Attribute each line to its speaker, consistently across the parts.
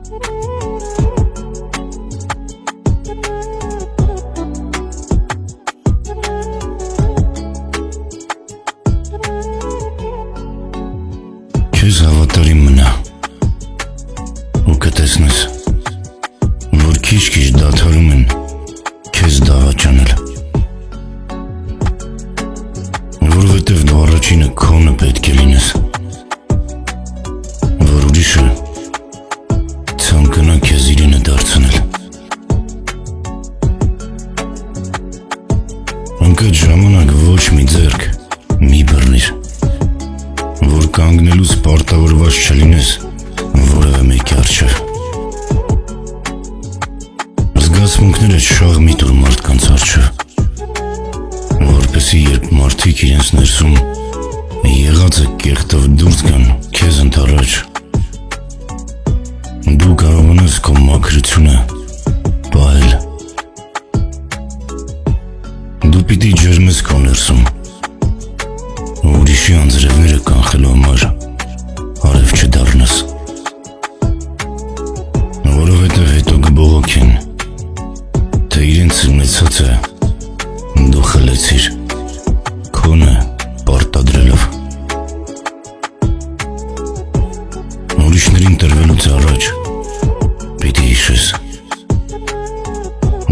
Speaker 1: Քեզ հավատարիմ մնա ու կտեսնես, որ քիչ-քիչ դադարում են քեզ դավաճանել, որովհետև դու առաջինը քոնը պետք է լինես, որ ուրիշը ցանկանա քեզ իրենը դարձնել։ Ընկած ժամանակ ոչ մի ձեռք մի բռնիր, որ կանգնելուց պարտավորված չլինես որևէ մեկի առջև։ Զգացմունքները շաղ մի տուր մարդկանց առջև, որպեսզի երբ մարդիկ իրենց ներսում եղածը կեղտով դուրս գան քեզ ընդառաջ, դու կարողանաս քո մաքրությունը պահել։ Դու պիտի ջերմես քո ներսում, ուրիշի անձրևները կանխելու համար արև չդառնաս, որովհետև հետո կբողոքեն, թե իրենց ունեցածը դու խլեցիր, քոնը պարտադրելով։ Ուրիշներին տրվելուց առաջ պիտի հիշես,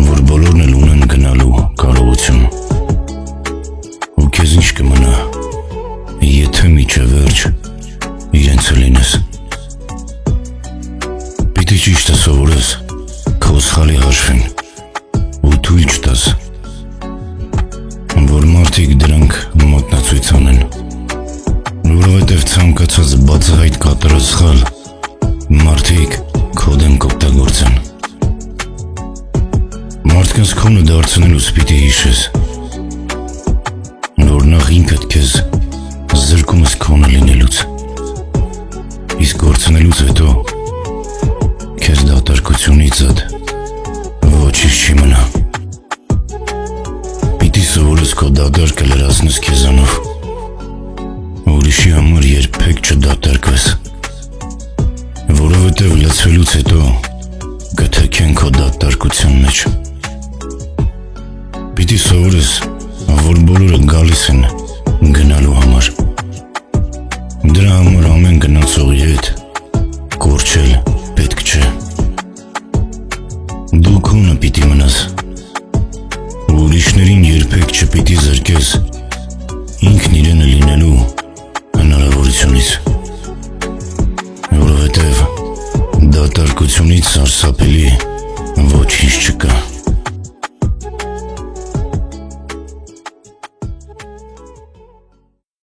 Speaker 1: որ բոլորն էլ ունեն գնալու կարողություն, ու քեզ ինչ կմնա, եթե միջև վերջ իրենցը լինես։ Պիտի ճիշտը սովորես քո սխալի հաշվին ու թույլ չտաս, որ մարդիկ դրանք մատնացույց անեն, որովհետև ցանկացած բացահայտ կատարած սխալ մարդիկ քո դեմ կօգտագործեն։ Մարդկանց քոնը դարձնելուց պիտի հիշես, որ նախ ինքդ քեզ զրկում ես քոնը լինելուց, իսկ գործնելուց հետո քեզ դատարկությունից զատ ոչինչ չի մնա։ Պիտի սովորես քո դատարկը լրացնես քեզանով, ուրիշի համար երբեք չդատարկվես, որովհետև լցվելուց հետո կթեքեն քո դատարկության մեջ։ Պիտի սովորես, որ բոլորը գալիս են գնալու համար, դրա համար ամեն գնացողի հետ կորչել պետք չէ։ Դու քոնը պիտի մնաս, ուրիշներին երբեք չպիտի զրկես ինքն իրենը լինելու հնարավորությունից, որովհետև դատարկությունից սարսափելի ոչինչ չկա։